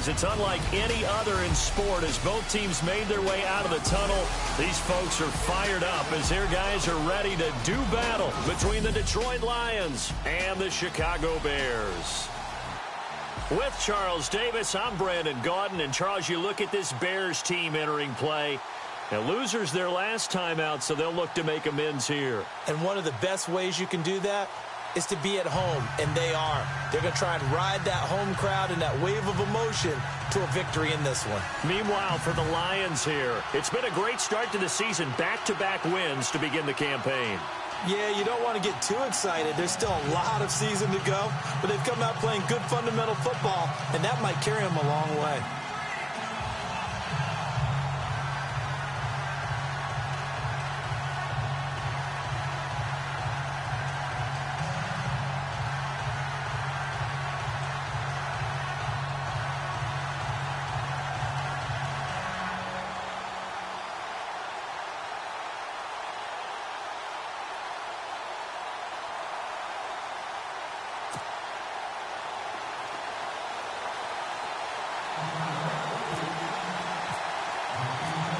is it's unlike any other in sport. As both teams made their way out of the tunnel, these folks are fired up as their guys are ready to do battle between the Detroit Lions and the Chicago Bears. With Charles Davis, I'm Brandon Gaudin. And, Charles, you look at this Bears team entering play. Now, losers their last time out, so they'll look to make amends here. And one of the best ways you can do that is to be at home, and they are. They're going to try and ride that home crowd and that wave of emotion to a victory in this one. Meanwhile, for the Lions here, it's been a great start to the season. Back-to-back wins to begin the campaign. Yeah, you don't want to get too excited. There's still a lot of season to go, but they've come out playing good fundamental football, and that might carry them a long way.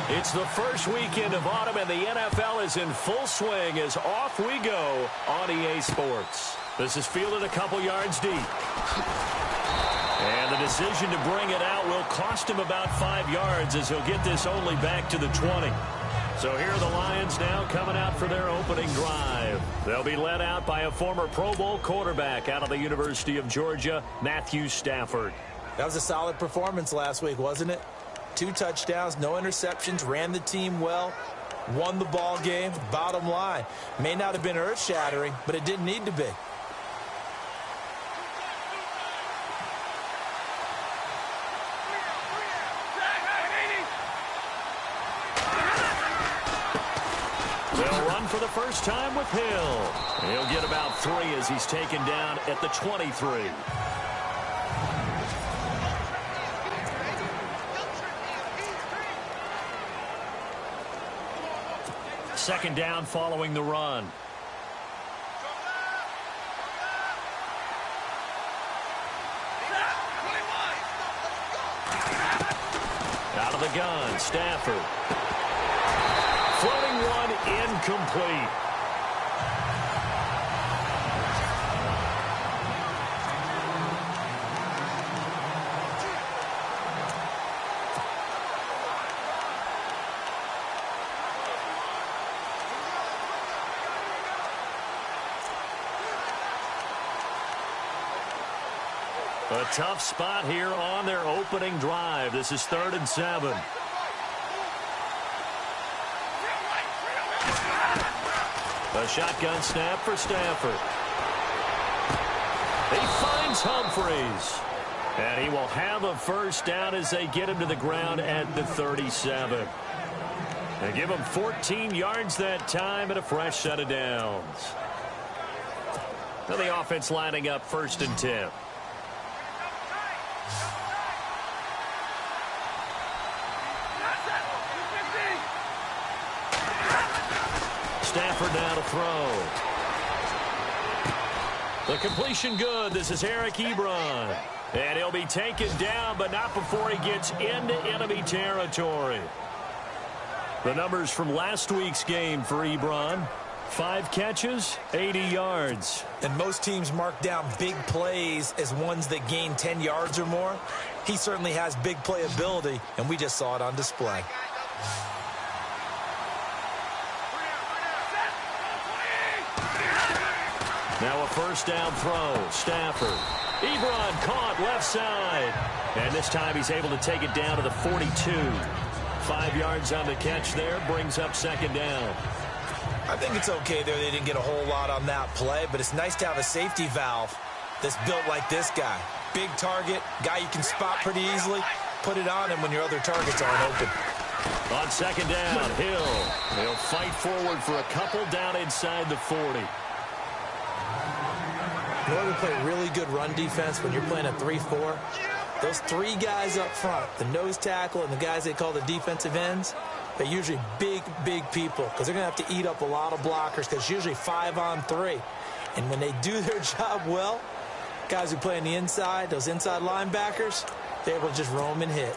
It's the first weekend of autumn, and the NFL is in full swing as off we go on EA Sports. This is fielded a couple yards deep. And the decision to bring it out will cost him about 5 yards as he'll get this only back to the 20. So here are the Lions now coming out for their opening drive. They'll be led out by a former Pro Bowl quarterback out of the University of Georgia, Matthew Stafford. That was a solid performance last week, wasn't it? 2 touchdowns, no interceptions, ran the team well, won the ball game. Bottom line, may not have been earth-shattering, but it didn't need to be. They'll run for the first time with Hill. He'll get about 3 as he's taken down at the 23. Second down following the run. Out of the gun, Stafford. Floating one, incomplete. A tough spot here on their opening drive. This is 3rd and 7. A shotgun snap for Stafford. He finds Humphries. And he will have a first down as they get him to the ground at the 37. They give him 14 yards that time and a fresh set of downs. Now the offense lining up 1st and 10. Stafford now to throw. The completion good. This is Eric Ebron. And he'll be taken down, but not before he gets into enemy territory. The numbers from last week's game for Ebron. 5 catches, 80 yards. And most teams mark down big plays as ones that gain 10 yards or more. He certainly has big play ability, and we just saw it on display. Now a first down throw. Stafford. Ebron caught left side. And this time he's able to take it down to the 42. 5 yards on the catch there. Brings up 2nd down. I think it's okay there. They didn't get a whole lot on that play, but it's nice to have a safety valve that's built like this guy. Big target, guy you can spot pretty easily. Put it on him when your other targets aren't open. On 2nd down, Hill. He'll fight forward for a couple down inside the 40. You know, we play really good run defense when you're playing a 3-4. Those 3 guys up front, the nose tackle and the guys they call the defensive ends, they're usually big, big people because they're going to have to eat up a lot of blockers because it's usually 5-on-3. And when they do their job well, guys who play on the inside, those inside linebackers, They're able to just roam and hit.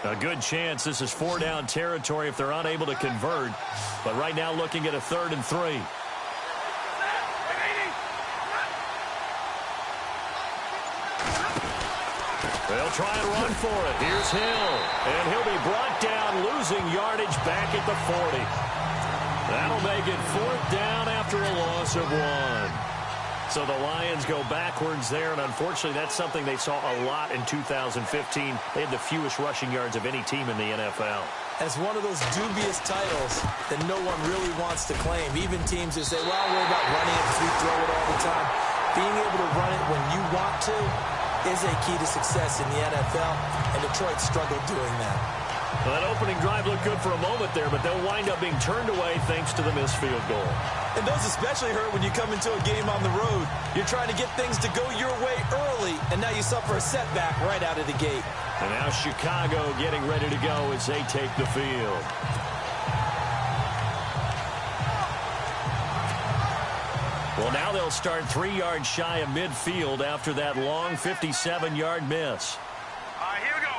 A good chance this is 4-down territory if they're unable to convert. But right now looking at a 3rd and 3. They'll try and run for it. Here's Hill. And he'll be brought down, losing yardage back at the 40. That'll make it 4th down after a loss of 1. So the Lions go backwards there, and unfortunately that's something they saw a lot in 2015. They had the fewest rushing yards of any team in the NFL. It's one of those dubious titles that no one really wants to claim. Even teams that say, well, we're about running it because we throw it all the time. Being able to run it when you want to is a key to success in the NFL, and Detroit struggled doing that. Well, that opening drive looked good for a moment there, but they'll wind up being turned away thanks to the missed field goal. And those especially hurt when you come into a game on the road. You're trying to get things to go your way early, and now you suffer a setback right out of the gate. And now Chicago getting ready to go as they take the field. Well, now they'll start 3 yards shy of midfield after that long 57-yard miss. Here we go.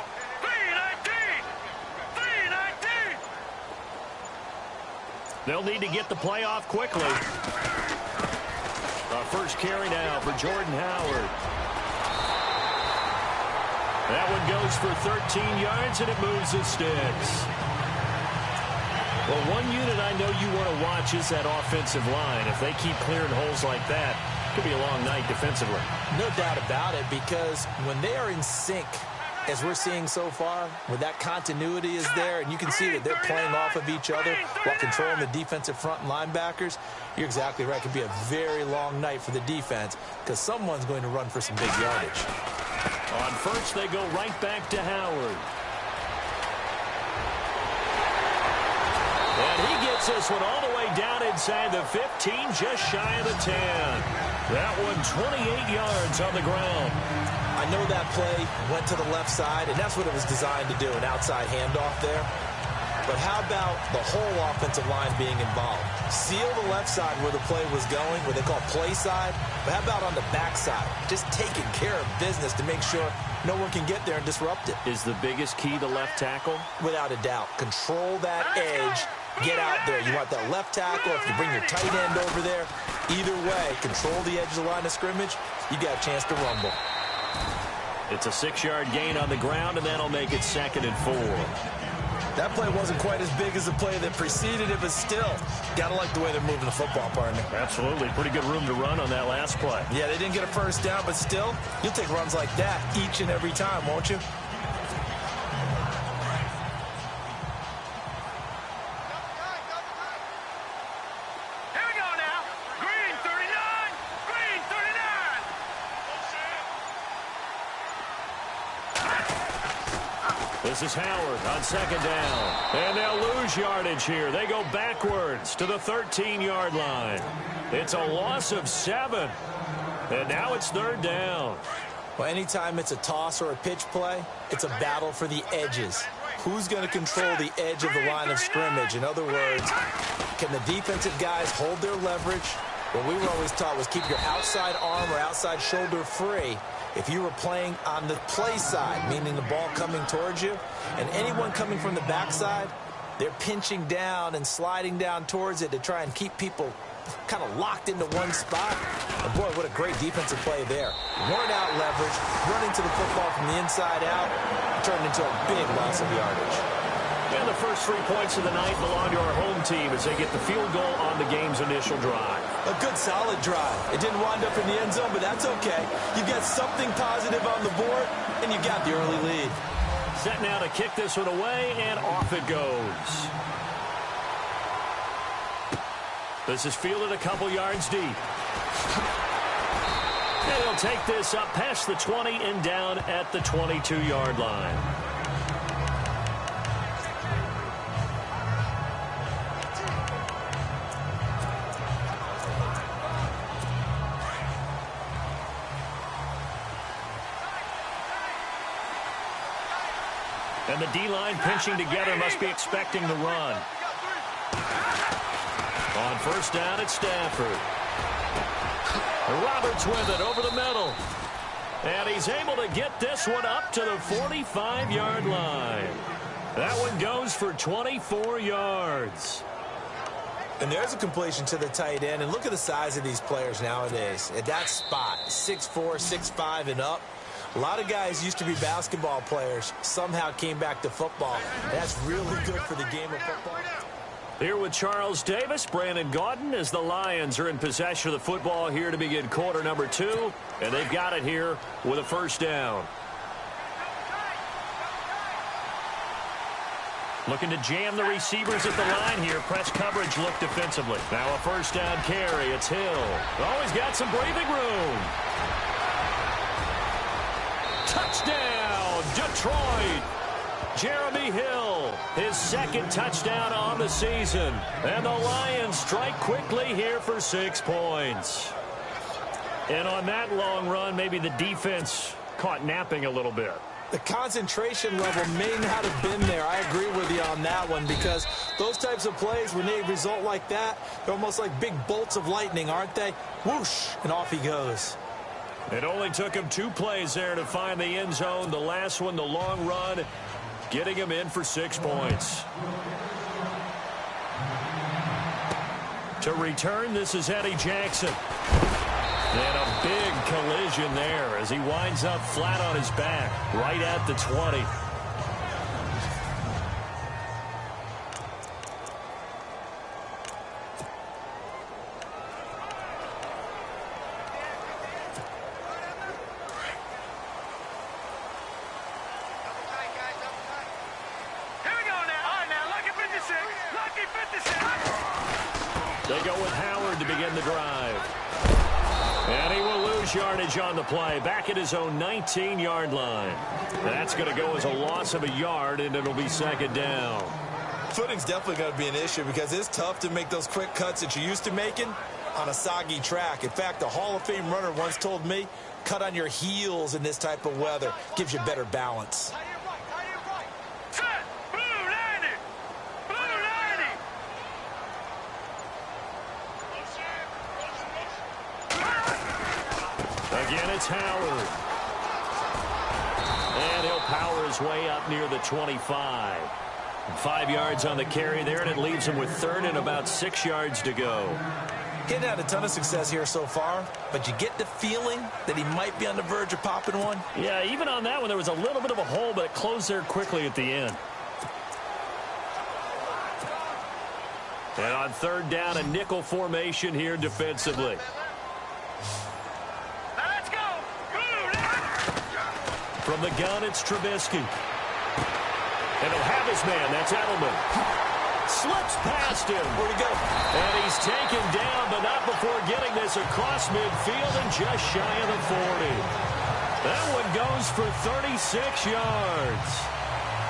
3-19. 3-19. They'll need to get the play off quickly. First carry now for Jordan Howard. That one goes for 13 yards, and it moves the sticks. Well, one unit I know you want to watch is that offensive line. If they keep clearing holes like that, it could be a long night defensively. No doubt about it, because when they are in sync, as we're seeing so far, where that continuity is there, and you can see that they're playing off of each other while controlling the defensive front and linebackers, you're exactly right. It could be a very long night for the defense because someone's going to run for some big yardage. On first, they go right back to Howard. And he gets this one all the way down inside the 15, just shy of the 10. That one 28 yards on the ground. I know that play went to the left side, and that's what it was designed to do, an outside handoff there. But how about the whole offensive line being involved? Seal the left side where the play was going, what they call play side. But how about on the back side? Just taking care of business to make sure no one can get there and disrupt it. Is the biggest key to left tackle? Without a doubt. Control that edge. Get out there. You want that left tackle. If you bring your tight end over there, either way, control the edge of the line of scrimmage, you got a chance to rumble. It's a 6-yard gain on the ground, and that'll make it 2nd and 4. That play wasn't quite as big as the play that preceded it, but still, gotta like the way they're moving the football, partner. Absolutely. Pretty good room to run on that last play. Yeah, they didn't get a first down, but still, you'll take runs like that each and every time, won't you? This is Howard on 2nd down. And they'll lose yardage here. They go backwards to the 13-yard line. It's a loss of 7. And now it's 3rd down. Well, anytime it's a toss or a pitch play, it's a battle for the edges. Who's going to control the edge of the line of scrimmage? In other words, can the defensive guys hold their leverage? What we were always taught was keep your outside arm or outside shoulder free. If you were playing on the play side, meaning the ball coming towards you, and anyone coming from the backside, they're pinching down and sliding down towards it to try and keep people kind of locked into one spot. And boy, what a great defensive play there. Worn out leverage, running to the football from the inside out, turned into a big loss of yardage. And the first 3 points of the night belong to our home team as they get the field goal on the game's initial drive. A good, solid drive. It didn't wind up in the end zone, but that's okay. You've got something positive on the board, and you got the early lead. Set now to kick this one away, and off it goes. This is fielded a couple yards deep. And he'll take this up past the 20 and down at the 22-yard line. And the D-line pinching together must be expecting the run. On first down, it's Stafford. Roberts with it over the middle. And he's able to get this one up to the 45-yard line. That one goes for 24 yards. And there's a completion to the tight end. And look at the size of these players nowadays. At that spot, 6'4", 6'5", and up. A lot of guys used to be basketball players, somehow came back to football. That's really good for the game of football. Here with Charles Davis, Brandon Gaudin, as the Lions are in possession of the football here to begin quarter number 2. And they've got it here with a first down. Looking to jam the receivers at the line here. Press coverage look defensively. Now a first down carry. It's Hill. Oh, he's got some breathing room. Touchdown, Detroit. Jeremy Hill, his second touchdown on the season. And the Lions strike quickly here for 6 points. And on that long run, maybe the defense caught napping a little bit. The concentration level may not have been there. I agree with you on that one, because those types of plays, when they result like that, they're almost like big bolts of lightning, aren't they? Whoosh, and off he goes. It only took him 2 plays there to find the end zone. The last one, the long run, getting him in for 6 points. To return, this is Eddie Jackson. And a big collision there as he winds up flat on his back, right at the 20. They go with Howard to begin the drive. And he will lose yardage on the play, back at his own 19-yard line. That's going to go as a loss of a yard, and it'll be second down. Footing's definitely going to be an issue, because it's tough to make those quick cuts that you're used to making on a soggy track. In fact, a Hall of Fame runner once told me, cut on your heels in this type of weather. Gives you better balance. Again, it's Howard. And he'll power his way up near the 25. 5 yards on the carry there, and it leaves him with third and about 6 yards to go. He hadn't had a ton of success here so far, but you get the feeling that he might be on the verge of popping one. Yeah, even on that one, there was a little bit of a hole, but it closed there quickly at the end. And on third down, a nickel formation here defensively. From the gun, it's Trubisky. And he'll have his man. That's Edelman. Slips past him. Where'd he go? And he's taken down, but not before getting this across midfield and just shy of the 40. That one goes for 36 yards.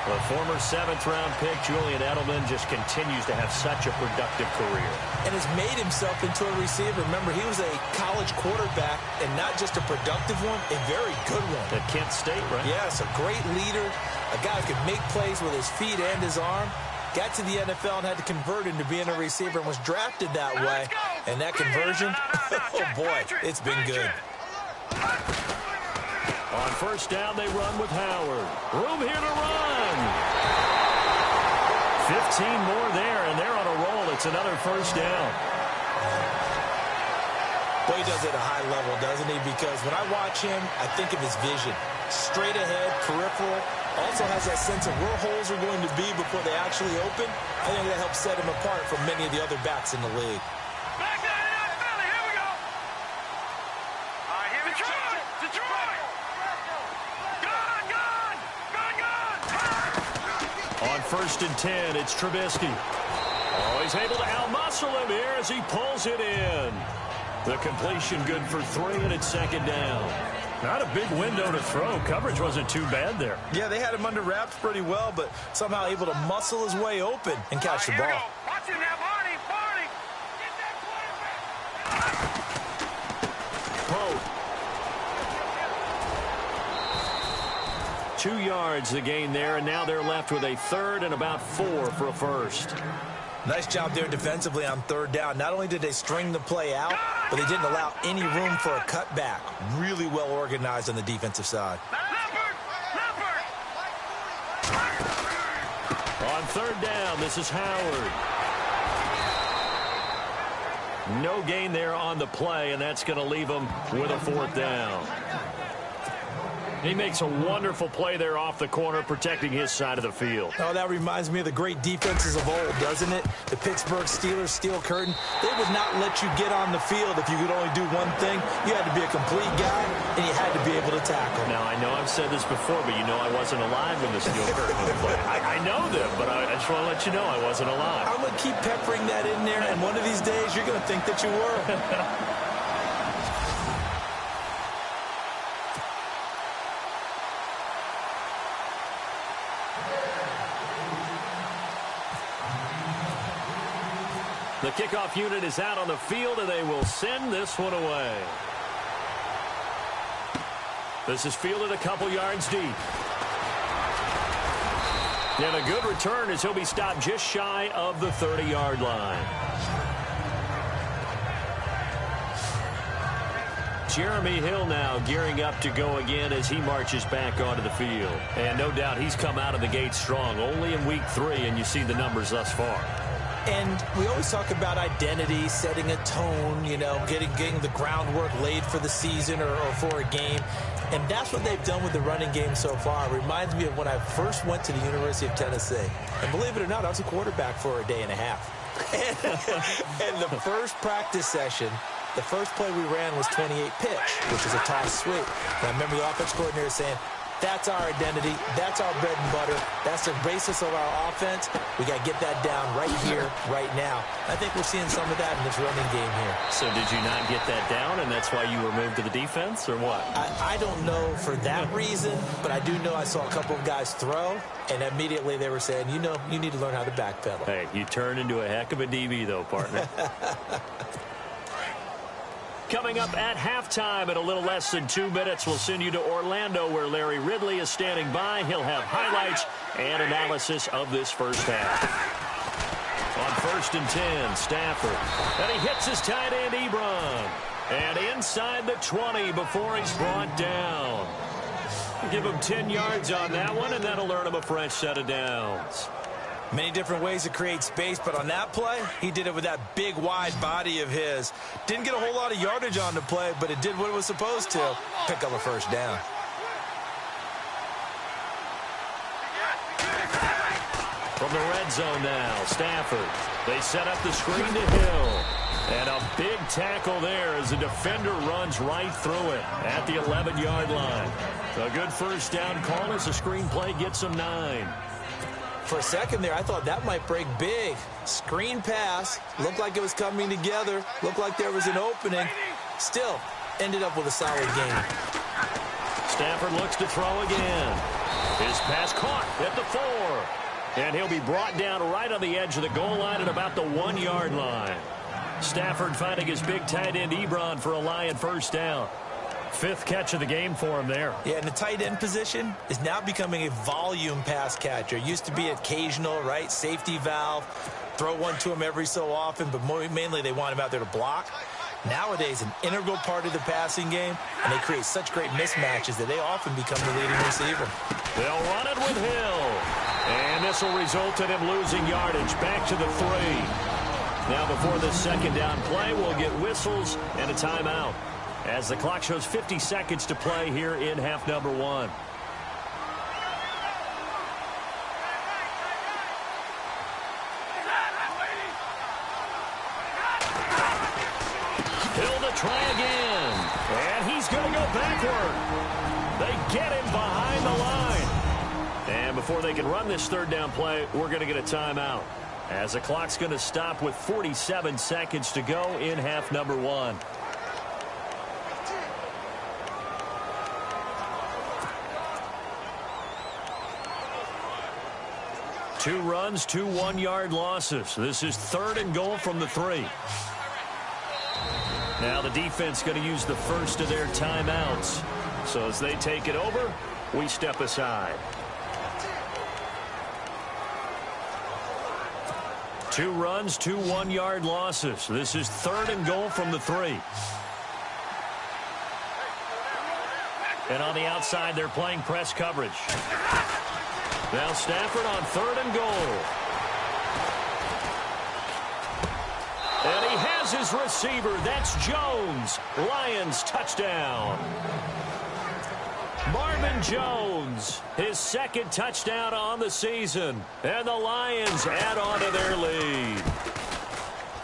The former 7th-round pick, Julian Edelman, just continues to have such a productive career. And has made himself into a receiver. Remember, he was a college quarterback, and not just a productive one, a very good one. At Kent State, right? Yes, a great leader, a guy who could make plays with his feet and his arm. Got to the NFL and had to convert into being a receiver and was drafted that way. And that conversion, oh boy, it's been good. On first down, they run with Howard. Room here to run. 15 more there, and they're on a roll. It's another first down. Boy, he does it at a high level, doesn't he? Because when I watch him, I think of his vision. Straight ahead, peripheral. Also has that sense of where holes are going to be before they actually open. I think that helps set him apart from many of the other backs in the league. Back down in that belly. Here we go. All right, here we go. Detroit. On first and 10, it's Trubisky. Oh, he's able to outmuscle him here as he pulls it in. The completion good for 3, and it's second down. Not a big window to throw. Coverage wasn't too bad there. Yeah, they had him under wraps pretty well, but somehow able to muscle his way open and catch the ball. Watch him now, Barney. Get that quarterback. 2 yards the gain there, and now they're left with a third and about 4 for a first. Nice job there defensively on third down. Not only did they string the play out, but they didn't allow any room for a cutback. Really well organized on the defensive side. On third down, this is Howard. No gain there on the play, and that's going to leave him with a fourth down. He makes a wonderful play there off the corner, protecting his side of the field. Oh, that reminds me of the great defenses of old, doesn't it? The Pittsburgh Steelers steel curtain. They would not let you get on the field if you could only do one thing. You had to be a complete guy, and you had to be able to tackle. Now, I know I've said this before, but you know I wasn't alive when the steel curtain was played. I know them, but I just want to let you know I wasn't alive. I'm going to keep peppering that in there, and one of these days you're going to think that you were. The kickoff unit is out on the field, and they will send this one away. This is fielded a couple yards deep. And a good return as he'll be stopped just shy of the 30-yard line. Jeremy Hill now gearing up to go again as he marches back onto the field. And no doubt he's come out of the gate strong, only in week 3, and you see the numbers thus far. And we always talk about identity, setting a tone, you know, getting the groundwork laid for the season or for a game. And that's what they've done with the running game so far. It reminds me of when I first went to the University of Tennessee. And believe it or not, I was a quarterback for a day and a half. And the first practice session, the first play we ran was 28 pitch, which is a toss sweep. And I remember the offense coordinator saying, that's our identity. That's our bread and butter. That's the basis of our offense. We got to get that down right here, right now. I think we're seeing some of that in this running game here. So did you not get that down, and that's why you were moved to the defense, or what? I don't know for that reason, but I do know I saw a couple of guys throw, and immediately they were saying, you know, you need to learn how to backpedal. Hey, you turned into a heck of a DB, though, partner. Coming up at halftime in a little less than 2 minutes, we'll send you to Orlando where Larry Ridley is standing by. He'll have highlights and analysis of this first half. On 1st and 10, Stafford. And he hits his tight end, Ebron. And inside the 20 before he's brought down. Give him 10 yards on that one, and that'll earn him a fresh set of downs. Many different ways to create space, but on that play, he did it with that big, wide body of his. Didn't get a whole lot of yardage on the play, but it did what it was supposed to. Pick up a first down. From the red zone now, Stafford. They set up the screen to Hill. And a big tackle there as the defender runs right through it at the 11-yard line. A good first down call as the screen play gets him 9. For a second there, I thought that might break big. Screen pass. Looked like it was coming together. Looked like there was an opening. Still, ended up with a solid game. Stafford looks to throw again. His pass caught at the 4. And he'll be brought down right on the edge of the goal line at about the 1-yard line. Stafford finding his big tight end Ebron for a Lion first down. 5th catch of the game for him there. Yeah, and the tight end position is now becoming a volume pass catcher. Used to be occasional, right? Safety valve. Throw one to him every so often, but mainly they want him out there to block. Nowadays, an integral part of the passing game, and they create such great mismatches that they often become the leading receiver. They'll run it with Hill. And this will result in him losing yardage back to the 3. Now before this second down play, we'll get whistles and a timeout, as the clock shows 50 seconds to play here in half number 1. Hill to try again. And he's going to go backward. They get him behind the line. And before they can run this third down play, we're going to get a timeout, as the clock's going to stop with 47 seconds to go in half number 1. Two runs, 2 one-yard losses. This is 3rd and goal from the 3. Now the defense going to use the first of their timeouts. So as they take it over, we step aside. 2 runs, 2 one-yard losses. This is 3rd and goal from the 3. And on the outside, they're playing press coverage. Now Stafford on 3rd and goal. And he has his receiver. That's Jones. Lions touchdown. Marvin Jones, his 2nd touchdown on the season. And the Lions add on to their lead.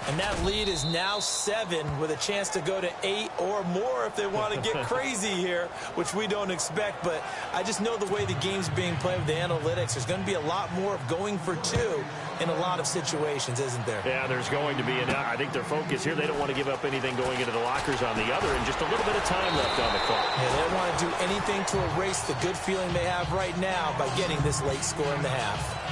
And that lead is now 7 with a chance to go to 8 or more if they want to get crazy here, which we don't expect. But I just know the way the game's being played with the analytics, there's going to be a lot more of going for 2 in a lot of situations, isn't there? Yeah, there's going to be. And I think their focus here, they don't want to give up anything going into the lockers on the other, and just a little bit of time left on the clock. Yeah, they don't want to do anything to erase the good feeling they have right now by getting this late score in the half.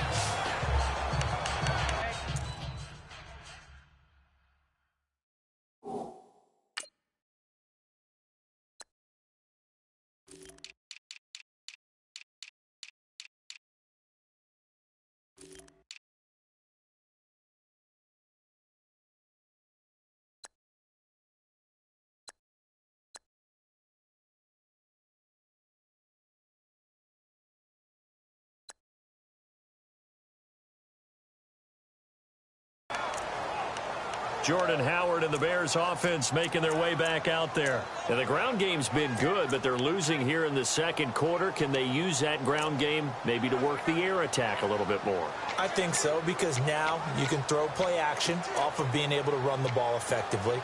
Jordan Howard and the Bears offense making their way back out there. And the ground game's been good, but they're losing here in the 2nd quarter. Can they use that ground game maybe to work the air attack a little bit more? I think so, because now you can throw play action off of being able to run the ball effectively.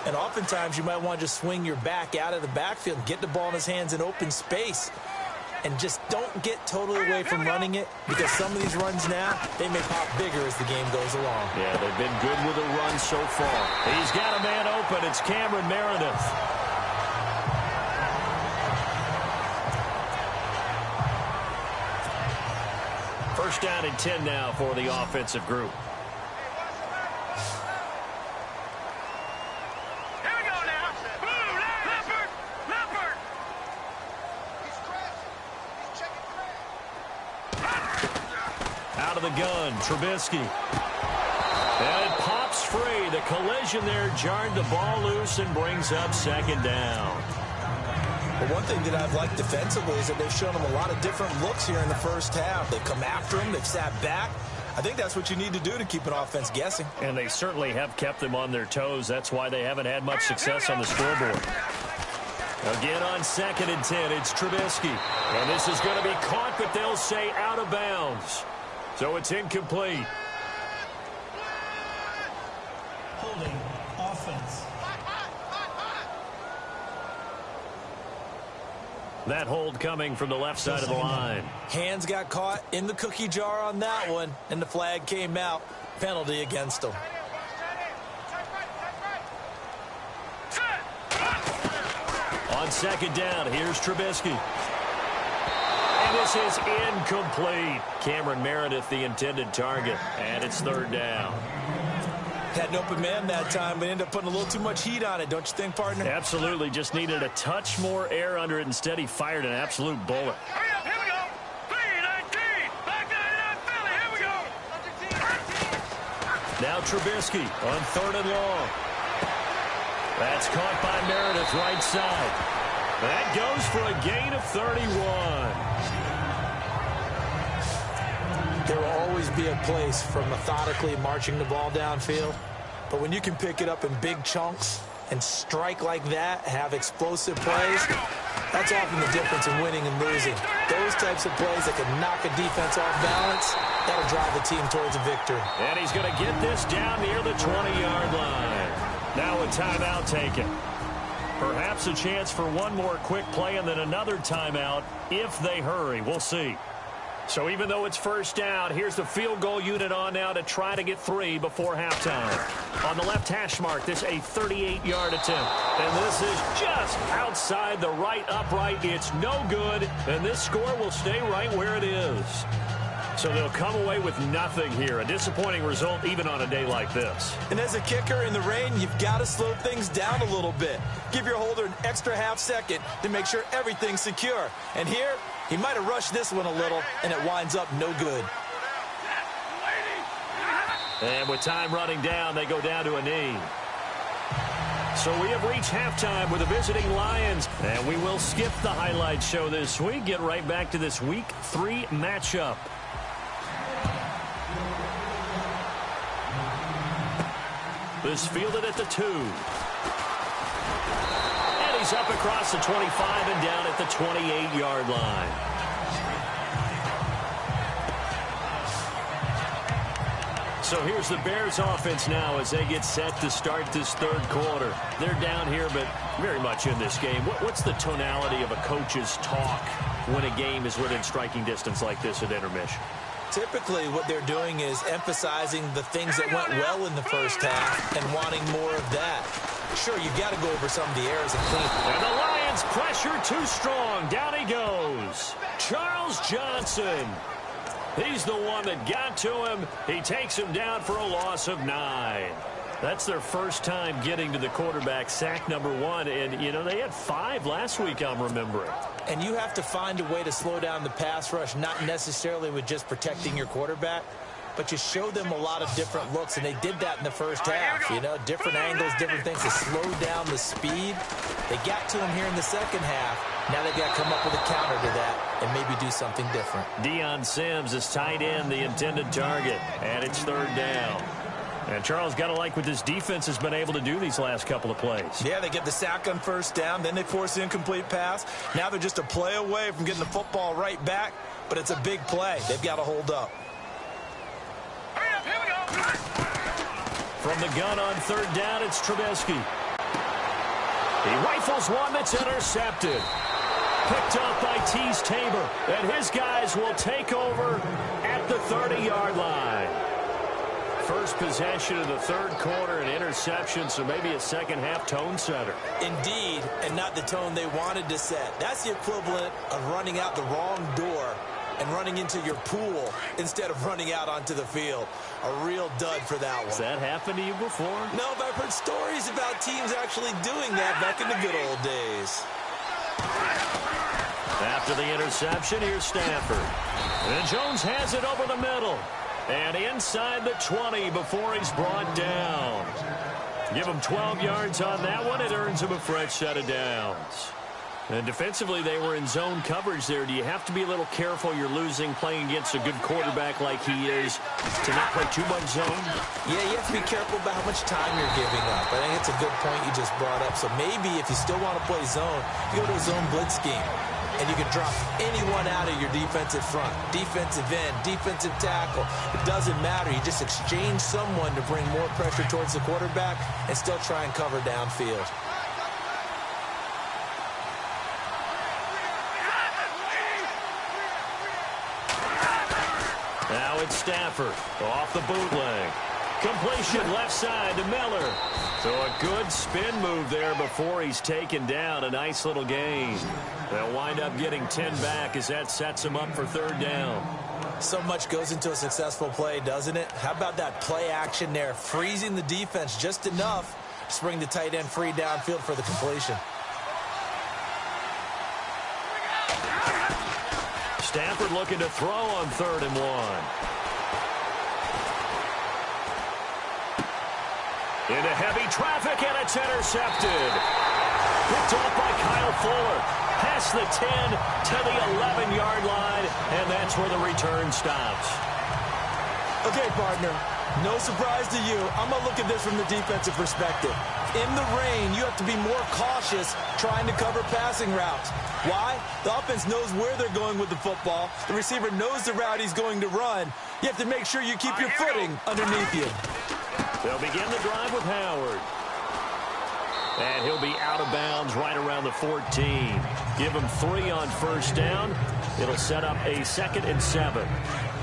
And oftentimes you might want to just swing your back out of the backfield and get the ball in his hands in open space. And just don't get totally away from running it, because some of these runs now, they may pop bigger as the game goes along. Yeah, they've been good with a run so far. He's got a man open. It's Cameron Meredith. First down and 10 now for the offensive group. Out of the gun, Trubisky. And it pops free. The collision there jarred the ball loose and brings up 2nd down. But one thing that I've liked defensively is that they've shown them a lot of different looks here in the first half. They've come after him. They've sat back. I think that's what you need to do to keep an offense guessing. And they certainly have kept them on their toes. That's why they haven't had much success on the scoreboard. Again on 2nd and 10, it's Trubisky. And this is going to be caught, but they'll say out of bounds. So it's incomplete. Holding offense. That hold coming from the left side of the line. Hands got caught in the cookie jar on that one, and the flag came out. Penalty against them. On 2nd down, here's Trubisky. And this is incomplete. Cameron Meredith, the intended target. And it's 3rd down. Had an open man that time, but ended up putting a little too much heat on it, don't you think, partner? Absolutely. Just needed a touch more air under it. Instead, he fired an absolute bullet. Hurry up, here we go. 3-19. Back 99 Philly, here we go. Now Trubisky on 3rd and long. That's caught by Meredith, right side. That goes for a gain of 31. There will always be a place for methodically marching the ball downfield. But when you can pick it up in big chunks and strike like that, have explosive plays, that's often the difference in winning and losing. Those types of plays that can knock a defense off balance, that'll drive the team towards a victory. And he's going to get this down near the 20-yard line. Now a timeout taken. Perhaps a chance for one more quick play and then another timeout if they hurry. We'll see. So even though it's first down, here's the field goal unit on now to try to get 3 before halftime. On the left hash mark, this a 38-yard attempt. And this is just outside the right upright. It's no good, and this score will stay right where it is. So they'll come away with nothing here. A disappointing result even on a day like this. And as a kicker in the rain, you've got to slow things down a little bit. Give your holder an extra half second to make sure everything's secure. And here, he might have rushed this one a little, and it winds up no good. And with time running down, they go down to a knee. So we have reached halftime with the visiting Lions. And we will skip the highlight show this week. Get right back to this Week 3 matchup. This fielded at the 2. And he's up across the 25 and down at the 28-yard line. So here's the Bears offense now as they get set to start this third quarter. They're down here, but very much in this game. What's the tonality of a coach's talk when a game is within striking distance like this at intermission? Typically, what they're doing is emphasizing the things that went well in the first half and wanting more of that. Sure, you've got to go over some of the errors and clean. And the Lions pressure too strong. Down he goes. Charles Johnson. He's the one that got to him. He takes him down for a loss of 9. That's their first time getting to the quarterback, sack number 1. And, you know, they had 5 last week, I'm remembering. And you have to find a way to slow down the pass rush, not necessarily with just protecting your quarterback, but you show them a lot of different looks, and they did that in the first half. You know, different angles, different things to slow down the speed. They got to him here in the second half. Now they've got to come up with a counter to that and maybe do something different. Deion Sims is tight end, the intended target, and it's third down. And Charles, got to like what this defense has been able to do these last couple of plays. Yeah, they get the sack on first down, then they force the incomplete pass. Now they're just a play away from getting the football right back, but it's a big play. They've got to hold up. Here we go. From the gun on third down, it's Trubisky. He rifles one that's intercepted. Picked up by Tease Tabor. And his guys will take over at the 30-yard line. First possession of the third quarter, an interception, so maybe a second-half tone setter. Indeed, and not the tone they wanted to set. That's the equivalent of running out the wrong door and running into your pool instead of running out onto the field. A real dud for that one. Has that happened to you before? No, but I've heard stories about teams actually doing that back in the good old days. After the interception, here's Stafford. And Jones has it over the middle. And inside the 20 before he's brought down. Give him 12 yards on that one. It earns him a fresh set of downs. And defensively, they were in zone coverage there. Do you have to be a little careful you're losing playing against a good quarterback like he is to not play too much zone? Yeah, you have to be careful about how much time you're giving up. I think it's a good point you just brought up. So maybe if you still want to play zone, you go to a zone blitz scheme. And you can drop anyone out of your defensive front. Defensive end, defensive tackle. It doesn't matter. You just exchange someone to bring more pressure towards the quarterback and still try and cover downfield. Now it's Stafford off the bootleg. Completion left side to Miller. So a good spin move there before he's taken down. A nice little gain. They'll wind up getting 10 back as that sets him up for third down. So much goes into a successful play, doesn't it? How about that play action there? Freezing the defense just enough to bring the tight end free downfield for the completion. Stafford looking to throw on 3rd and 1. Into heavy traffic, and it's intercepted. Picked off by Kyle Fuller. Past the 10 to the 11-yard line, and that's where the return stops. Okay, partner, no surprise to you. I'm going to look at this from the defensive perspective. In the rain, you have to be more cautious trying to cover passing routes. Why? The offense knows where they're going with the football. The receiver knows the route he's going to run. You have to make sure you keep your footing underneath you. They'll begin the drive with Howard. And he'll be out of bounds right around the 14. Give him 3 on first down. It'll set up a 2nd and 7.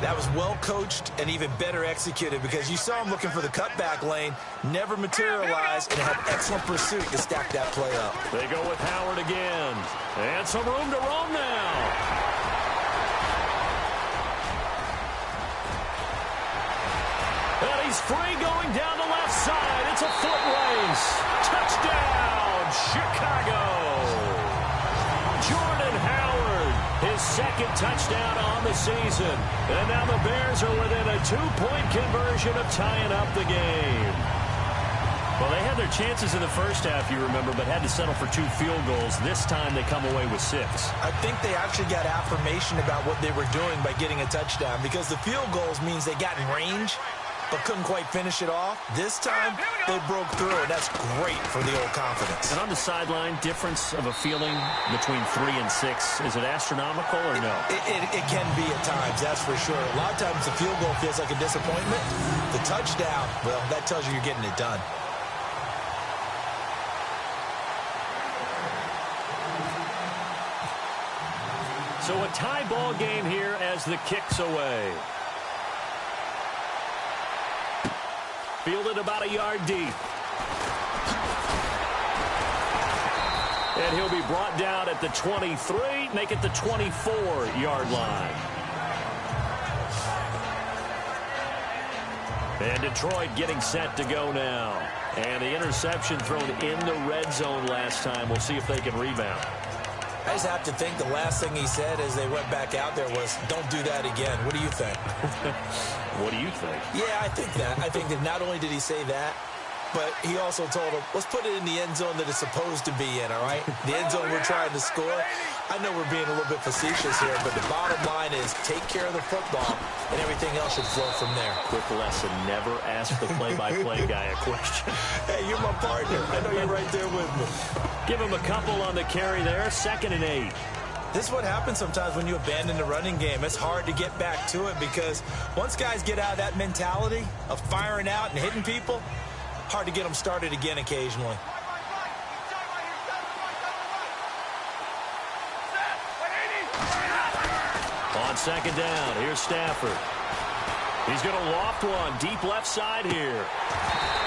That was well coached and even better executed because you saw him looking for the cutback lane, never materialized, and had excellent pursuit to stack that play up. They go with Howard again. And some room to roam now. And he's free going down the left side. It's a foot race. Touchdown, Chicago. Jordan Howard, his second touchdown on the season. And now the Bears are within a 2-point conversion of tying up the game. Well, they had their chances in the first half, you remember, but had to settle for 2 field goals. This time they come away with 6. I think they actually got affirmation about what they were doing by getting a touchdown, because the field goals means they got in range but couldn't quite finish it off. This time, they broke through, and that's great for the old confidence. And on the sideline, difference of a feeling between 3 and 6, is it astronomical or no? It can be at times, that's for sure. A lot of times the field goal feels like a disappointment. The touchdown, well, that tells you you're getting it done. So a tie ball game here as the kick's away. Fielded about a yard deep. And he'll be brought down at the 23, make it the 24-yard line. And Detroit getting set to go now. And the interception thrown in the red zone last time. We'll see if they can rebound. I just have to think the last thing he said as they went back out there was, don't do that again. What do you think? What do you think? Yeah, I think that. I think that not only did he say that, but he also told him, let's put it in the end zone that it's supposed to be in, all right? The end zone we're trying to score. I know we're being a little bit facetious here, but the bottom line is take care of the football, and everything else should flow from there. Quick lesson, never ask the play-by-play guy a question. Hey, you're my partner. I know you're right there with me. Give him a couple on the carry there, 2nd and 8. This is what happens sometimes when you abandon the running game. It's hard to get back to it because once guys get out of that mentality of firing out and hitting people, hard to get them started again occasionally. On 2nd down, here's Stafford. He's going to loft one deep left side here.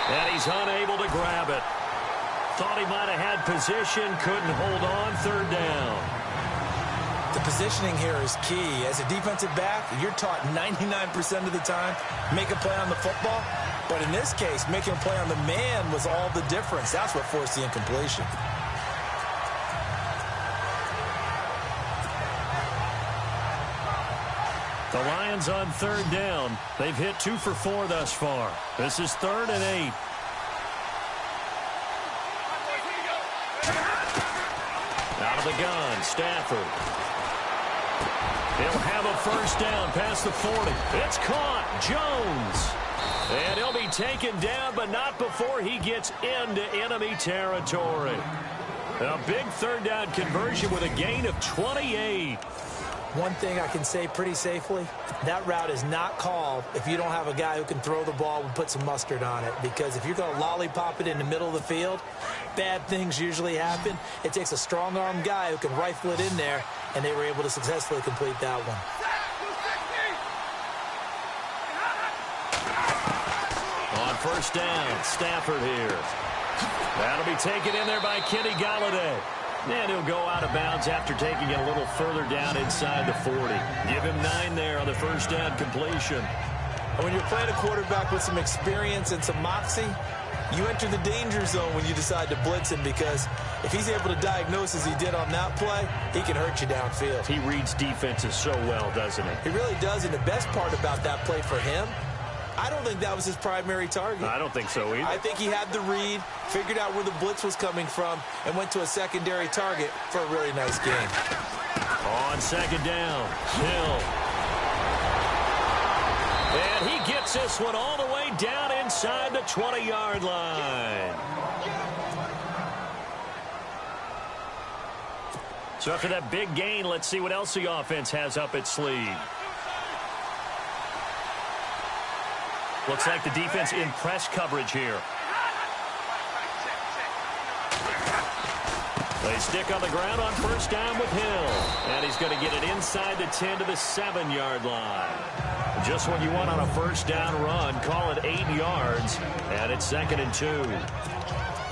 And he's unable to grab it. Thought he might have had position, couldn't hold on, 3rd down. The positioning here is key. As a defensive back, you're taught 99% of the time, make a play on the football. But in this case, making a play on the man was all the difference. That's what forced the incompletion. The Lions on 3rd down. They've hit 2 for 4 thus far. This is 3rd and 8. Out of the gun, Stafford. He'll have a 1st down past the 40. It's caught. Jones. And he'll be taken down, but not before he gets into enemy territory. A big 3rd down conversion with a gain of 28. One thing I can say pretty safely, that route is not called if you don't have a guy who can throw the ball and put some mustard on it. Because if you're going to lollipop it in the middle of the field, bad things usually happen. It takes a strong-arm guy who can rifle it in there, and they were able to successfully complete that one. On 1st down, Stafford here. That'll be taken in there by Kenny Golladay. And he'll go out of bounds after taking it a little further down inside the 40. Give him 9 there on the 1st down completion. And when you're playing a quarterback with some experience and some moxie, you enter the danger zone when you decide to blitz him, because if he's able to diagnose as he did on that play, he can hurt you downfield. He reads defenses so well, doesn't he? He really does, and the best part about that play for him, I don't think that was his primary target. I don't think so either. I think he had the read, figured out where the blitz was coming from, and went to a secondary target for a really nice game. On 2nd down, Hill. And he gets this one all the way down inside the 20-yard line. So after that big gain, let's see what else the offense has up its sleeve. Looks like the defense in press coverage here. They stick on the ground on 1st down with Hill. And he's going to get it inside the 10 to the 7-yard line. Just what you want on a 1st down run. Call it 8 yards. And it's 2nd and 2.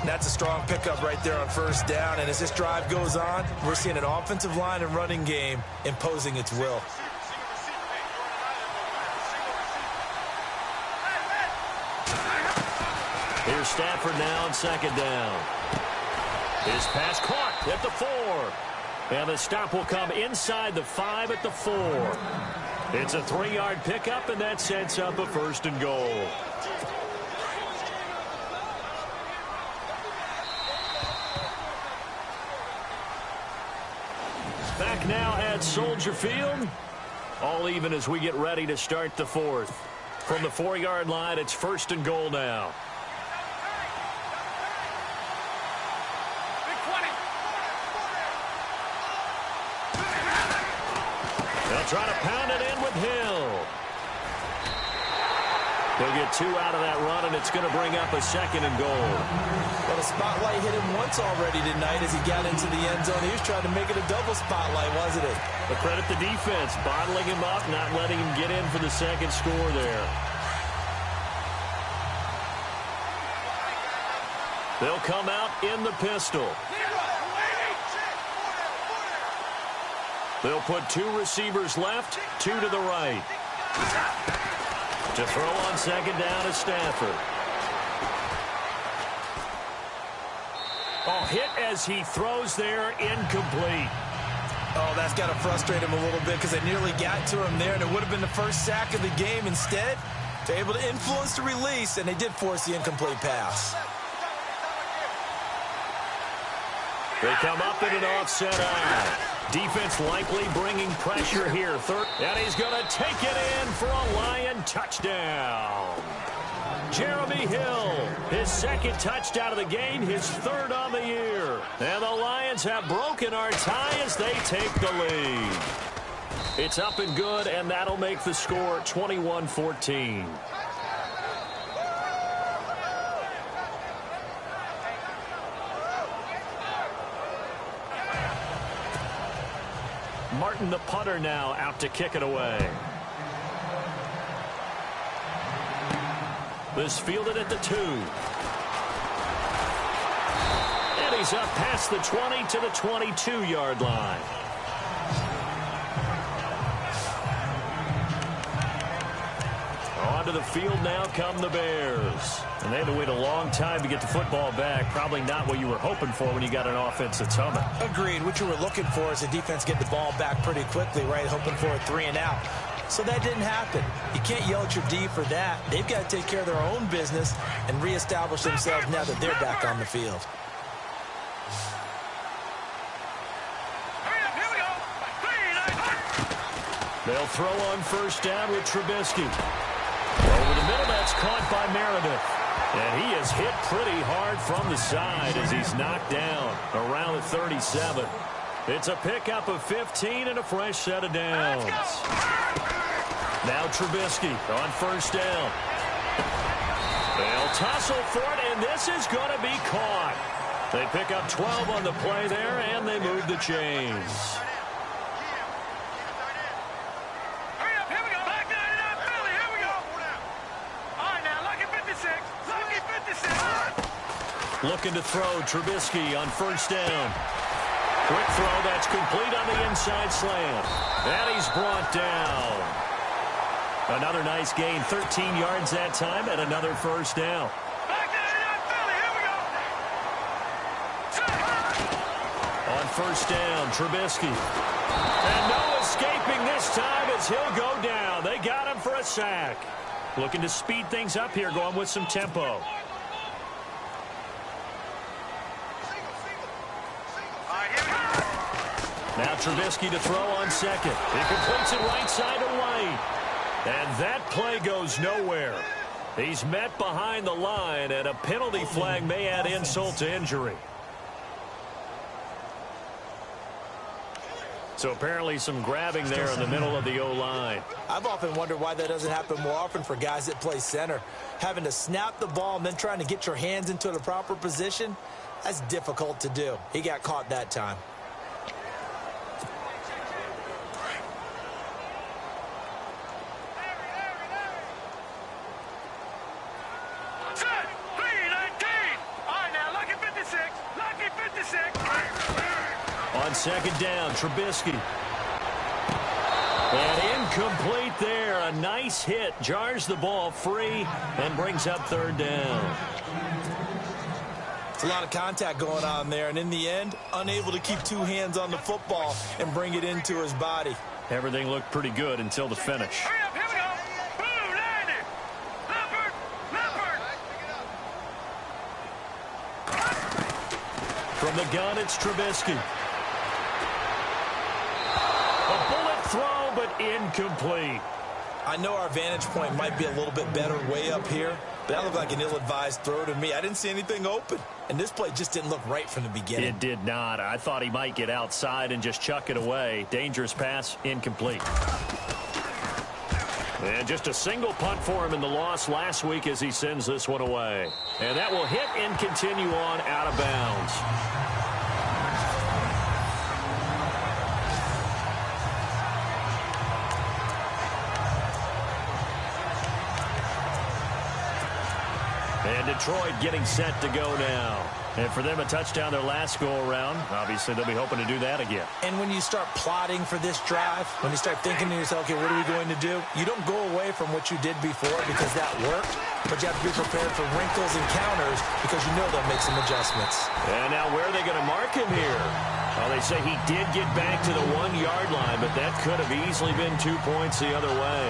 That's a strong pickup right there on 1st down. And as this drive goes on, we're seeing an offensive line and running game imposing its will. Here's Stafford now on 2nd down. His pass caught at the 4. And the stop will come inside the 5 at the 4. It's a 3-yard pickup, and that sets up a 1st and goal. Back now at Soldier Field. All even as we get ready to start the 4th. From the 4-yard line, it's 1st and goal now. They'll try to pound it in with Hill. He'll get 2 out of that run, and it's going to bring up a 2nd and goal. Well, the spotlight hit him once already tonight as he got into the end zone. He was trying to make it a double spotlight, wasn't it? But credit the defense, bottling him up, not letting him get in for the 2nd score there. They'll come out in the pistol. They'll put 2 receivers left, 2 to the right. To throw on 2nd down is Stafford. Oh, hit as he throws there, incomplete. Oh, that's got to frustrate him a little bit because they nearly got to him there, and it would have been the first sack of the game. Instead, they're able to influence the release, and they did force the incomplete pass. They come up in an offset eye. Defense likely bringing pressure here. Third, and he's going to take it in for a Lion touchdown. Jeremy Hill, his 2nd touchdown of the game, his 3rd on the year. And the Lions have broken our tie as they take the lead. It's up and good, and that'll make the score 21-14. Martin, the punter, now out to kick it away. This fielded at the 2. And he's up past the 20 to the 22-yard line. Onto the field now come the Bears. And they had to wait a long time to get the football back. Probably not what you were hoping for when you got an offense that's humming. Agreed. What you were looking for is the defense get the ball back pretty quickly, right? Hoping for a 3 and out. So that didn't happen. You can't yell at your D for that. They've got to take care of their own business and reestablish themselves now that they're back on the field. They'll throw on 1st down with Trubisky. Over the middle, that's caught by Meredith. And he is hit pretty hard from the side as he's knocked down around the 37. It's a pickup of 15 and a fresh set of downs. Now Trubisky on 1st down. They'll tussle for it, and this is going to be caught. They pick up 12 on the play there, and they move the chains. Looking to throw, Trubisky on 1st down. Quick throw, that's complete on the inside slant. And he's brought down. Another nice gain, 13 yards that time, and another 1st down. On 1st down, Trubisky. And no escaping this time as he'll go down. They got him for a sack. Looking to speed things up here, going with some tempo. Now Trubisky to throw on 2nd. He completes it right side to White. And that play goes nowhere. He's met behind the line, and a penalty flag may add insult to injury. So apparently some grabbing there in the middle of the O-line. I've often wondered why that doesn't happen more often for guys that play center. Having to snap the ball and then trying to get your hands into the proper position, that's difficult to do. He got caught that time. On 2nd down, Trubisky. And incomplete there. A nice hit. Jars the ball free and brings up 3rd down. It's a lot of contact going on there, and in the end, unable to keep two hands on the football and bring it into his body. Everything looked pretty good until the finish. Hurry up, here we go. Boom, landed. Leopard, leopard. From the gun, it's Trubisky. A bullet throw, but incomplete. I know our vantage point might be a little bit better way up here, but that looked like an ill-advised throw to me. I didn't see anything open, and this play just didn't look right from the beginning. It did not. I thought he might get outside and just chuck it away. Dangerous pass, incomplete. And just a single punt for him in the loss last week as he sends this one away. And that will hit and continue on out of bounds. And Detroit getting set to go now. And for them, a touchdown their last go-around. Obviously, they'll be hoping to do that again. And when you start plotting for this drive, when you start thinking to yourself, okay, what are we going to do? You don't go away from what you did before because that worked, but you have to be prepared for wrinkles and counters because you know they'll make some adjustments. And now where are they going to mark him here? Well, they say he did get back to the 1-yard line, but that could have easily been 2 points the other way.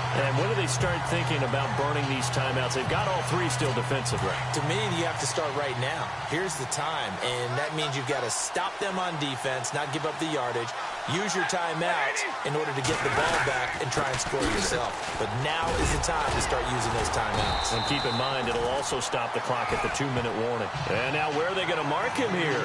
And when do they start thinking about burning these timeouts? They've got all three still defensively. To me, you have to start right now. Here's the time, and that means you've got to stop them on defense, not give up the yardage, use your timeouts in order to get the ball back and try and score yourself. But now is the time to start using those timeouts. And keep in mind, it'll also stop the clock at the 2-minute warning. And now where are they going to mark him here?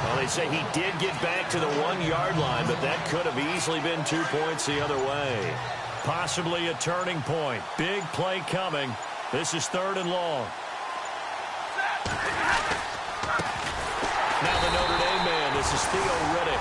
Well, they say he did get back to the 1-yard line, but that could have easily been 2 points the other way. Possibly a turning point. Big play coming. This is 3rd and long. Now the Notre Dame man. This is Theo Riddick.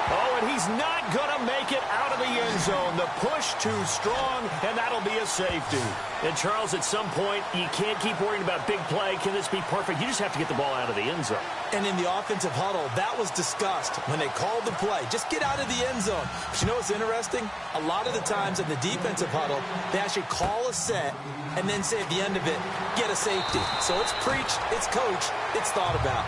Oh, and he's not going to make it out of the end zone. The push too strong, and that'll be a safety. And, Charles, at some point, you can't keep worrying about big play. Can this be perfect? You just have to get the ball out of the end zone. And in the offensive huddle, that was discussed when they called the play. Just get out of the end zone. But you know what's interesting? A lot of the times in the defensive huddle, they actually call a set and then say at the end of it, get a safety. So it's preached, it's coached, it's thought about.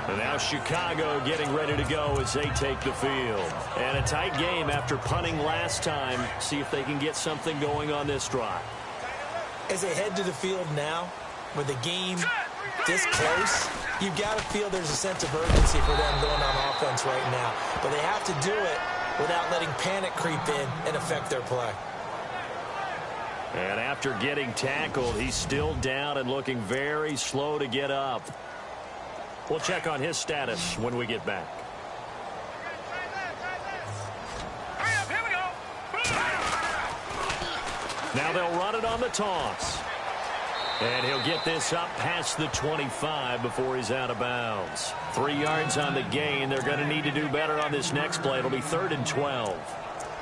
And now Chicago getting ready to go as they take the field. And a tight game after punting last time. See if they can get something going on this drive. As they head to the field now, with the game this close, you've got to feel there's a sense of urgency for them going on offense right now. But they have to do it without letting panic creep in and affect their play. And after getting tackled, he's still down and looking very slow to get up. We'll check on his status when we get back. Hurry up, here we go. Now they'll run it on the toss. And he'll get this up past the 25 before he's out of bounds. 3 yards on the gain. They're going to need to do better on this next play. It'll be 3rd and 12.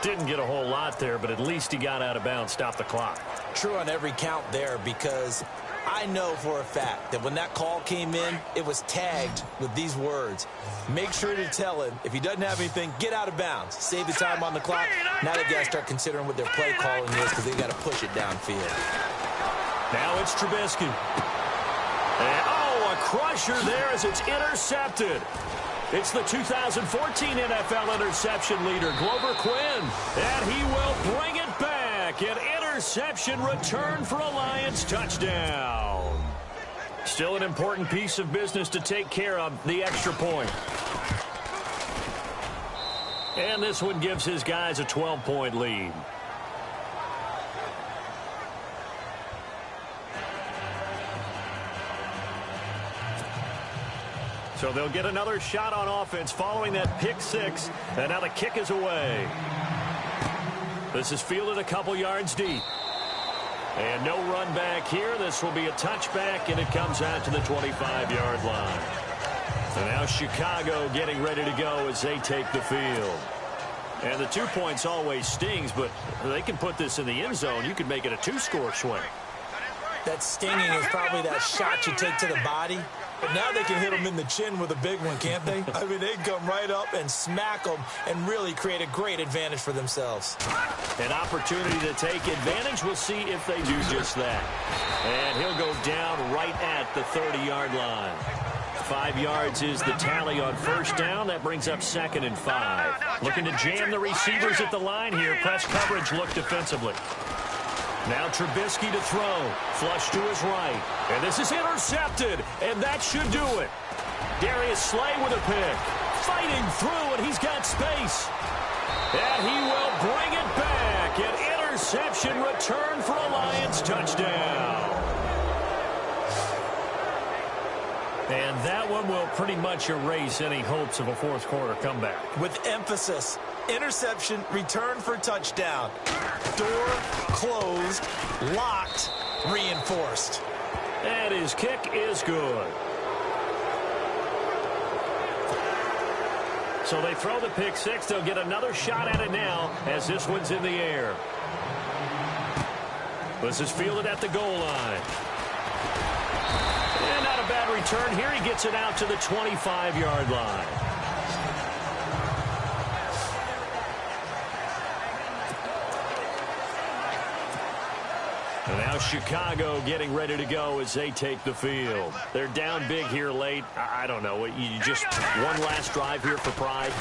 Didn't get a whole lot there, but at least he got out of bounds, stopped the clock. True on every count there, because I know for a fact that when that call came in, it was tagged with these words. Make sure to tell him, if he doesn't have anything, get out of bounds. Save the time on the clock. Now they've got to start considering what their play calling is because they've got to push it downfield. Now it's Trubisky. And, oh, a crusher there as it's intercepted. It's the 2014 NFL interception leader, Glover Quinn. And he will bring it back. An interception return for a Lions touchdown. Still an important piece of business to take care of, the extra point. And this one gives his guys a 12-point lead. So they'll get another shot on offense following that pick six. And now the kick is away. This is fielded a couple yards deep. And no run back here. This will be a touchback, and it comes out to the 25-yard line. So now Chicago getting ready to go as they take the field. And the 2 points always stings, but they can put this in the end zone. You could make it a 2-score swing. That stinging is probably that shot you take to the body But now they can hit them in the chin with a big one, can't they? I mean, they can come right up and smack them and really create a great advantage for themselves. An opportunity to take advantage. We'll see if they do just that. And he'll go down right at the 30-yard line. 5 yards is the tally on first down. That brings up 2nd and 5. Looking to jam the receivers at the line here. Press coverage look defensively. Now Trubisky to throw. Flush to his right. And this is intercepted. And that should do it. Darius Slay with a pick. Fighting through, and he's got space. And he will bring it back. An interception return for a Lions touchdown. And that one will pretty much erase any hopes of a fourth quarter comeback. With emphasis, interception, return for touchdown. Door closed, locked, reinforced. And his kick is good. So they throw the pick six. They'll get another shot at it now as this one's in the air. This is fielded at the goal line. And not a bad return here. He gets it out to the 25-yard line. And now Chicago getting ready to go as they take the field. They're down big here late. I don't know. You just one last drive here for pride.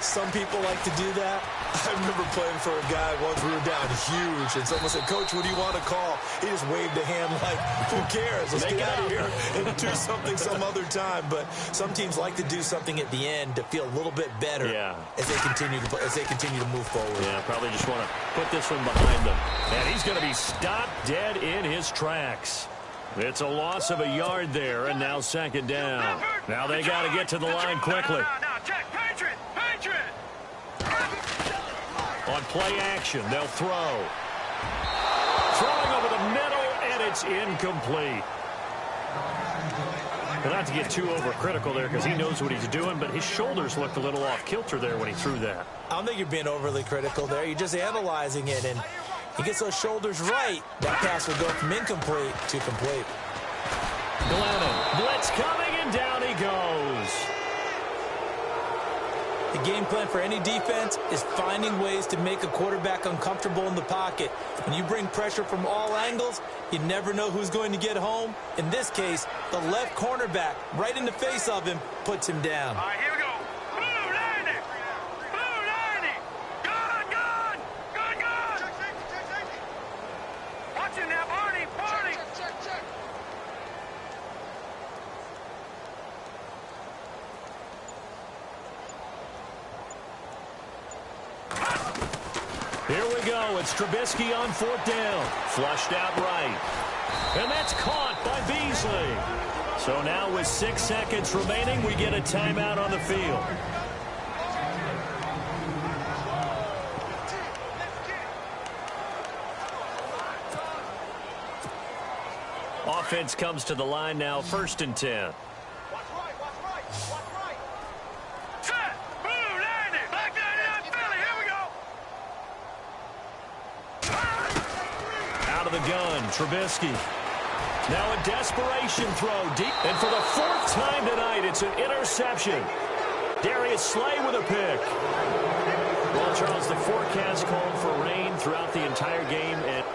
Some people like to do that. I remember playing for a guy once we were down huge, and someone said, "Coach, what do you want to call?" He just waved a hand like, who cares? Let's get out of here and do something some other time. But some teams like to do something at the end to feel a little bit better as they continue to move forward. Yeah, probably just want to put this one behind them. And he's going to be stopped dead in his tracks. It's a loss of a yard there, and now 2nd down. Now they got to get to the line quickly. On play action, they'll throw. Throwing over the middle, and it's incomplete. Well, not to get too overcritical there because he knows what he's doing, but his shoulders looked a little off kilter there when he threw that. I don't think you're being overly critical there. You're just analyzing it, and he gets those shoulders right. That pass will go from incomplete to complete. Glennon, blitz coming, and down he goes. The game plan for any defense is finding ways to make a quarterback uncomfortable in the pocket. When you bring pressure from all angles, you never know who's going to get home. In this case, the left cornerback, right in the face of him, puts him down. All right, here we go. Blue 90. Blue 90. Gone. Watch him now, Barney. Check. Here we go. It's Trubisky on 4th down. Flushed out right. And that's caught by Beasley. So now with 6 seconds remaining, we get a timeout on the field. Offense comes to the line now, 1st and 10. The gun, Trubisky. Now a desperation throw deep. And for the 4th time tonight, it's an interception. Darius Slay with a pick. Well, Charles, the forecast called for rain throughout the entire game, and